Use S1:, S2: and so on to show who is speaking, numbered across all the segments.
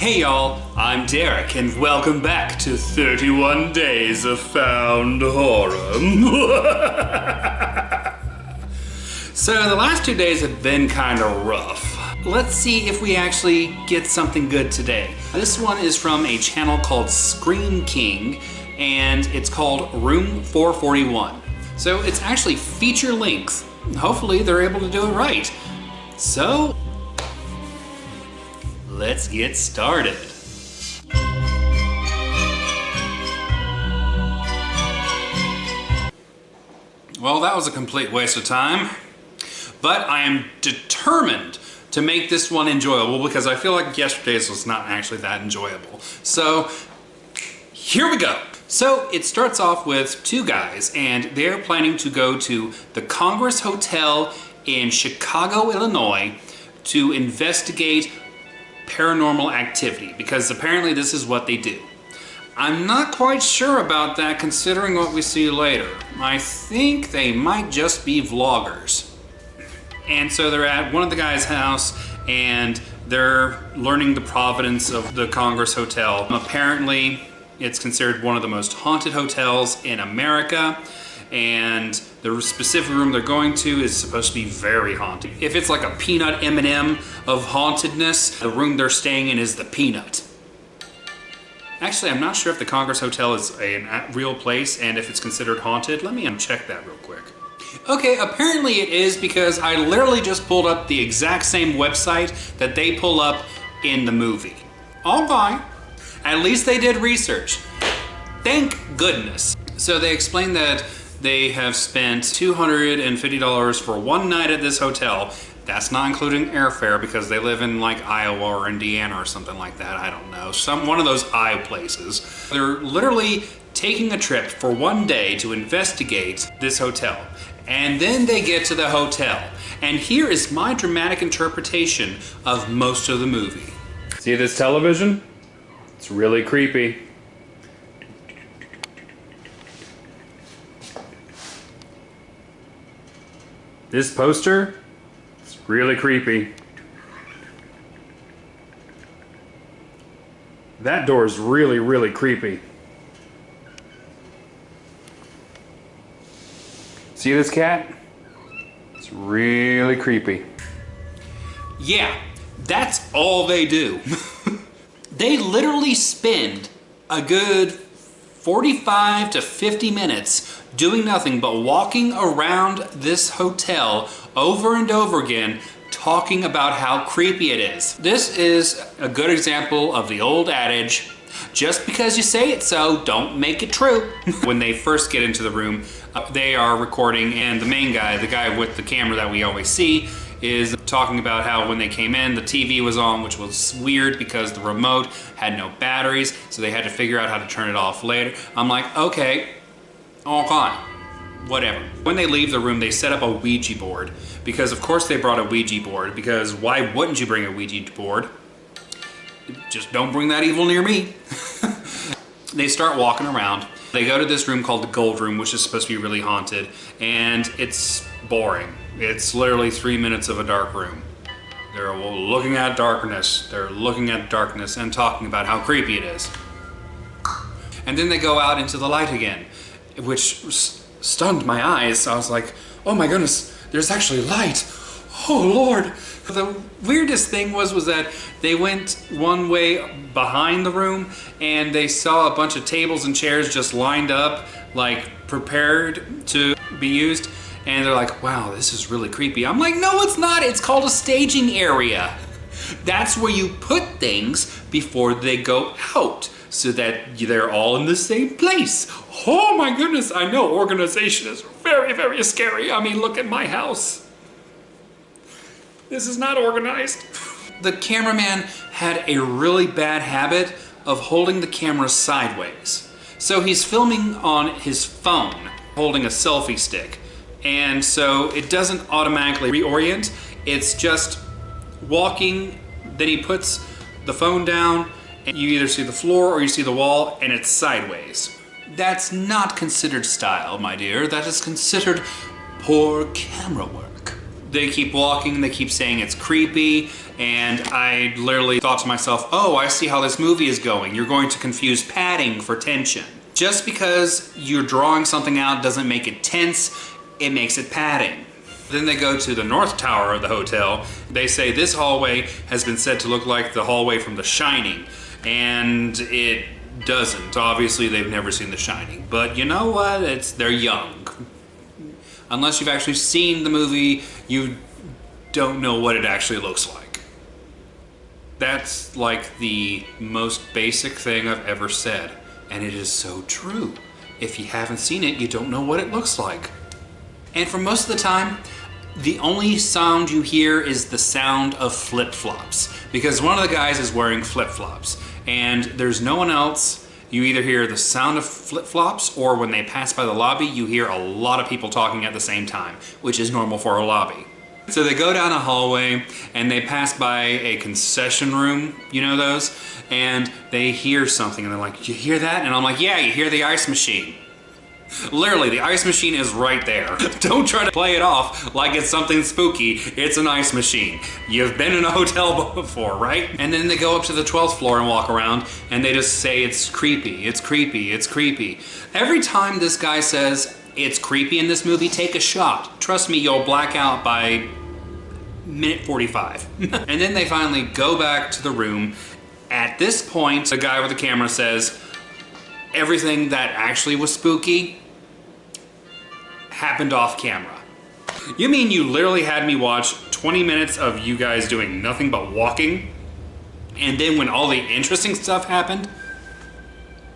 S1: Hey y'all, I'm Derek and welcome back to 31 Days of Found Horror. So the last 2 days have been kind of rough. Let's see if we actually get something good today. This one is from a channel called Scream King and it's called Room 441. So it's actually feature length. Hopefully they're able to do it right. So let's get started. Well, that was a complete waste of time, but I am determined to make this one enjoyable because I feel like yesterday's was not actually that enjoyable. So here we go. So it starts off with two guys and they're planning to go to the Congress Hotel in Chicago, Illinois to investigate paranormal activity because apparently this is what they do. I'm not quite sure about that considering what we see later. I think they might just be vloggers. And so they're at one of the guys' house and they're learning the provenance of the Congress Hotel. Apparently it's considered one of the most haunted hotels in America, and the specific room they're going to is supposed to be very haunted. If it's like a peanut M&M of hauntedness, the room they're staying in is the Peanut. Actually, I'm not sure if the Congress Hotel is a real place and if it's considered haunted. Let me uncheck that real quick. Okay, apparently it is because I literally just pulled up the exact same website that they pull up in the movie. All right. At least they did research. Thank goodness. So they explained that they have spent $250 for one night at this hotel. That's not including airfare because they live in like Iowa or Indiana or something like that. I don't know. One of those I places. They're literally taking a trip for one day to investigate this hotel. And then they get to the hotel. And here is my dramatic interpretation of most of the movie. See this television? It's really creepy. This poster, it's really creepy. That door is really, really creepy. See this cat? It's really creepy. Yeah, that's all they do. They literally spend a good 45 to 50 minutes doing nothing but walking around this hotel over and over again, talking about how creepy it is. This is a good example of the old adage, just because you say it so, don't make it true. When they first get into the room, they are recording, and the main guy, the guy with the camera that we always see, is talking about how when they came in, the TV was on, which was weird because the remote had no batteries, so they had to figure out how to turn it off later. I'm like, okay, all fine, whatever. When they leave the room, they set up a Ouija board, because of course they brought a Ouija board, because why wouldn't you bring a Ouija board? Just don't bring that evil near me. They start walking around. They go to this room called the Gold Room, which is supposed to be really haunted, and it's boring. It's literally 3 minutes of a dark room. They're looking at darkness. They're looking at darkness and talking about how creepy it is. And then they go out into the light again, which stunned my eyes. I was like, oh my goodness, there's actually light. Oh Lord. The weirdest thing was that they went one way behind the room and they saw a bunch of tables and chairs just lined up, like prepared to be used. And they're like, wow, this is really creepy. I'm like, no, it's not. It's called a staging area. That's where you put things before they go out so that they're all in the same place. Oh my goodness, I know organization is very, very scary. I mean, look at my house. This is not organized. The cameraman had a really bad habit of holding the camera sideways. So he's filming on his phone, holding a selfie stick. And so it doesn't automatically reorient. It's just walking, then he puts the phone down, and you either see the floor or you see the wall, and it's sideways. That's not considered style, my dear. That is considered poor camera work. They keep walking, they keep saying it's creepy, and I literally thought to myself, oh, I see how this movie is going. You're going to confuse padding for tension. Just because you're drawing something out doesn't make it tense, it makes it padding. Then they go to the north tower of the hotel. They say this hallway has been said to look like the hallway from The Shining, and it doesn't. Obviously, they've never seen The Shining, but you know what? They're young. Unless you've actually seen the movie, you don't know what it actually looks like. That's like the most basic thing I've ever said, and it is so true. If you haven't seen it, you don't know what it looks like. And for most of the time, the only sound you hear is the sound of flip-flops, because one of the guys is wearing flip-flops, and there's no one else. You either hear the sound of flip-flops, or when they pass by the lobby, you hear a lot of people talking at the same time, which is normal for a lobby. So they go down a hallway, and they pass by a concession room, you know those? And they hear something, and they're like, you hear that? And I'm like, yeah, you hear the ice machine. Literally, the ice machine is right there. Don't try to play it off like it's something spooky. It's an ice machine. You've been in a hotel before, right? And then they go up to the 12th floor and walk around, and they just say it's creepy, it's creepy, it's creepy. Every time this guy says it's creepy in this movie, take a shot. Trust me, you'll black out by minute 45. And then they finally go back to the room. At this point, the guy with the camera says, everything that actually was spooky happened off camera. You mean you literally had me watch 20 minutes of you guys doing nothing but walking, and then when all the interesting stuff happened,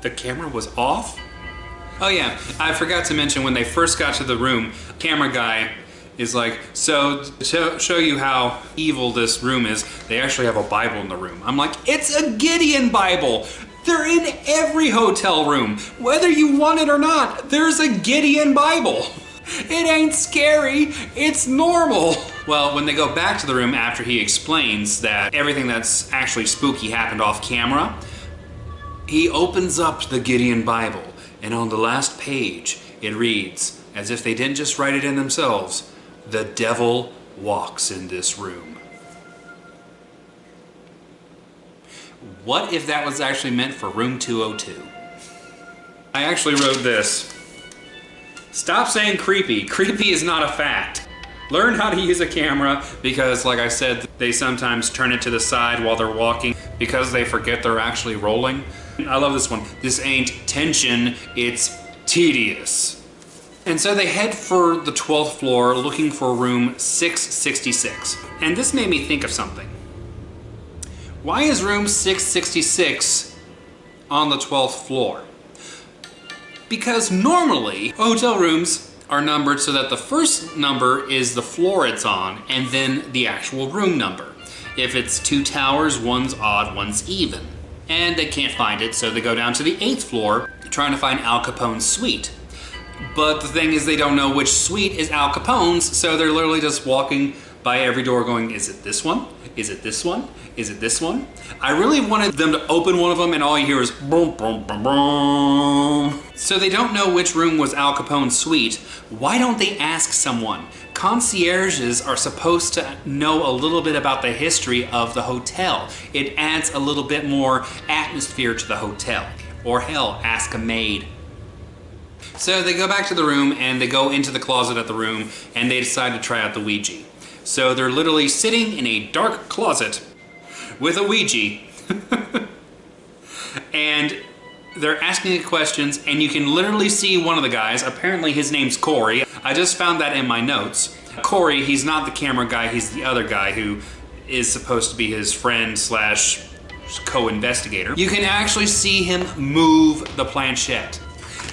S1: the camera was off? Oh yeah, I forgot to mention when they first got to the room, camera guy is like, so to show you how evil this room is, they actually have a Bible in the room. I'm like, it's a Gideon Bible. They're in every hotel room. Whether you want it or not, there's a Gideon Bible. It ain't scary, it's normal. Well, when they go back to the room after he explains that everything that's actually spooky happened off camera, he opens up the Gideon Bible, and on the last page, it reads, as if they didn't just write it in themselves, "The devil walks in this room." What if that was actually meant for room 202? I actually wrote this. Stop saying creepy. Creepy is not a fact. Learn how to use a camera, because like I said, they sometimes turn it to the side while they're walking because they forget they're actually rolling. I love this one. This ain't tension, it's tedious. And so they head for the 12th floor looking for room 666. And this made me think of something. Why is room 666 on the 12th floor? Because normally hotel rooms are numbered so that the first number is the floor it's on and then the actual room number. If it's two towers, one's odd, one's even. And they can't find it, so they go down to the 8th floor trying to find Al Capone's suite. But the thing is, they don't know which suite is Al Capone's, so they're literally just walking by every door going, is it this one? Is it this one? Is it this one? I really wanted them to open one of them and all you hear is boom, boom, boom, boom. So they don't know which room was Al Capone's suite. Why don't they ask someone? Concierges are supposed to know a little bit about the history of the hotel. It adds a little bit more atmosphere to the hotel. Or hell, ask a maid. So they go back to the room and they go into the closet at the room and they decide to try out the Ouija. So they're literally sitting in a dark closet with a Ouija and they're asking it questions, and you can literally see one of the guys, apparently his name's Corey. I just found that in my notes. Corey, he's not the camera guy, he's the other guy who is supposed to be his friend slash co-investigator. You can actually see him move the planchette.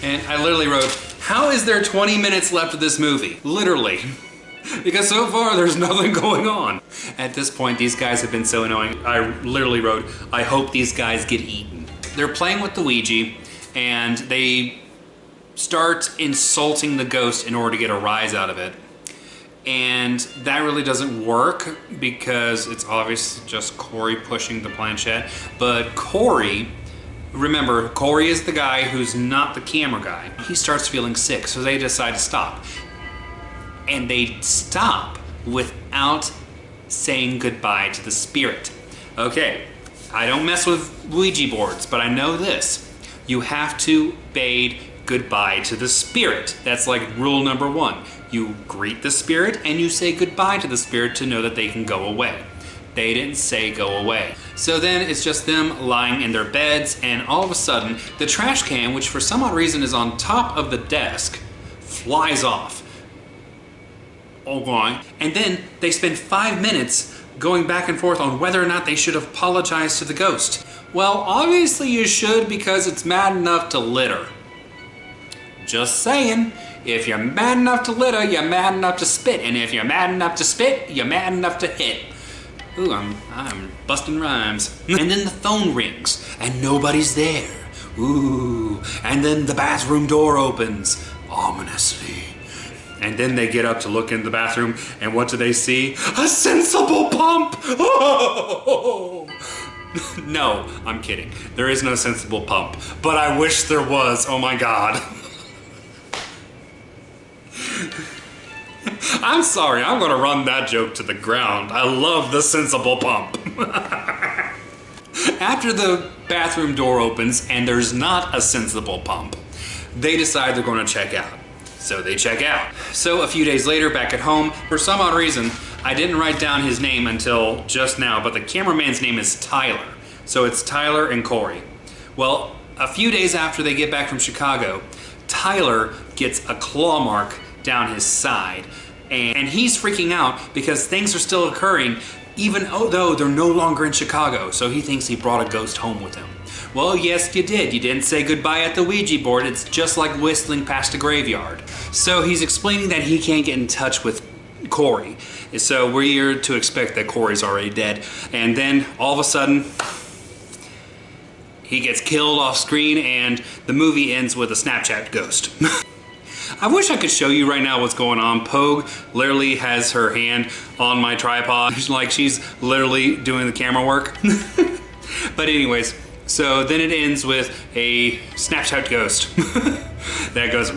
S1: And I literally wrote, how is there 20 minutes left of this movie? Literally. Because so far there's nothing going on. At this point, these guys have been so annoying. I literally wrote, I hope these guys get eaten. They're playing with the Ouija and they start insulting the ghost in order to get a rise out of it. And that really doesn't work because it's obviously just Corey pushing the planchette. But Corey, remember, Corey is the guy who's not the camera guy. He starts feeling sick, so they decide to stop. And they stop without saying goodbye to the spirit. Okay, I don't mess with Ouija boards, but I know this. You have to bade goodbye to the spirit. That's like rule number 1. You greet the spirit and you say goodbye to the spirit to know that they can go away. They didn't say go away. So then it's just them lying in their beds, and all of a sudden the trash can, which for some odd reason is on top of the desk, flies off. Okay. And then they spend 5 minutes going back and forth on whether or not they should apologize to the ghost. Well, obviously you should, because it's mad enough to litter. Just saying, if you're mad enough to litter, you're mad enough to spit. And if you're mad enough to spit, you're mad enough to hit. Ooh, I'm busting rhymes. And then the phone rings, and nobody's there. Ooh, and then the bathroom door opens, ominously. And then they get up to look in the bathroom, and what do they see? A sensible pump! Oh! No, I'm kidding. There is no sensible pump, but I wish there was. Oh my God. I'm sorry, I'm gonna run that joke to the ground. I love the sensible pump. After the bathroom door opens and there's not a sensible pump, they decide they're gonna check out. So they check out. So a few days later, back at home, for some odd reason, I didn't write down his name until just now, but the cameraman's name is Tyler. So it's Tyler and Corey. Well, a few days after they get back from Chicago, Tyler gets a claw mark down his side, and he's freaking out because things are still occurring even though they're no longer in Chicago. So he thinks he brought a ghost home with him. Well, yes, you did. You didn't say goodbye at the Ouija board. It's just like whistling past a graveyard. So he's explaining that he can't get in touch with Corey. So we're to expect that Corey's already dead. And then all of a sudden, he gets killed off screen and the movie ends with a Snapchat ghost. I wish I could show you right now what's going on. Pogue literally has her hand on my tripod. Like she's literally doing the camera work. But anyways, so then it ends with a Snapchat ghost that goes,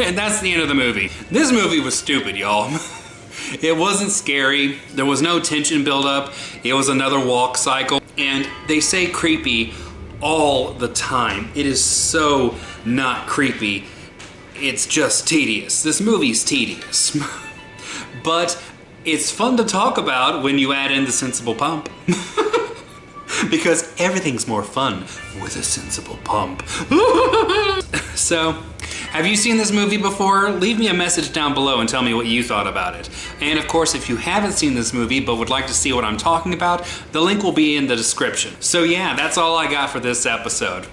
S1: and that's the end of the movie. This movie was stupid, y'all. It wasn't scary. There was no tension buildup. It was another walk cycle. And they say creepy all the time. It is so not creepy. It's just tedious. This movie's tedious. But it's fun to talk about when you add in the sensible pump. Because everything's more fun with a sensible pump. So, have you seen this movie before? Leave me a message down below and tell me what you thought about it. And of course, if you haven't seen this movie but would like to see what I'm talking about, the link will be in the description. So yeah, that's all I got for this episode.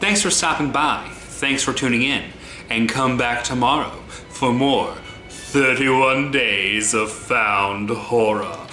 S1: Thanks for stopping by. Thanks for tuning in. And come back tomorrow for more 31 Days of Found Horror.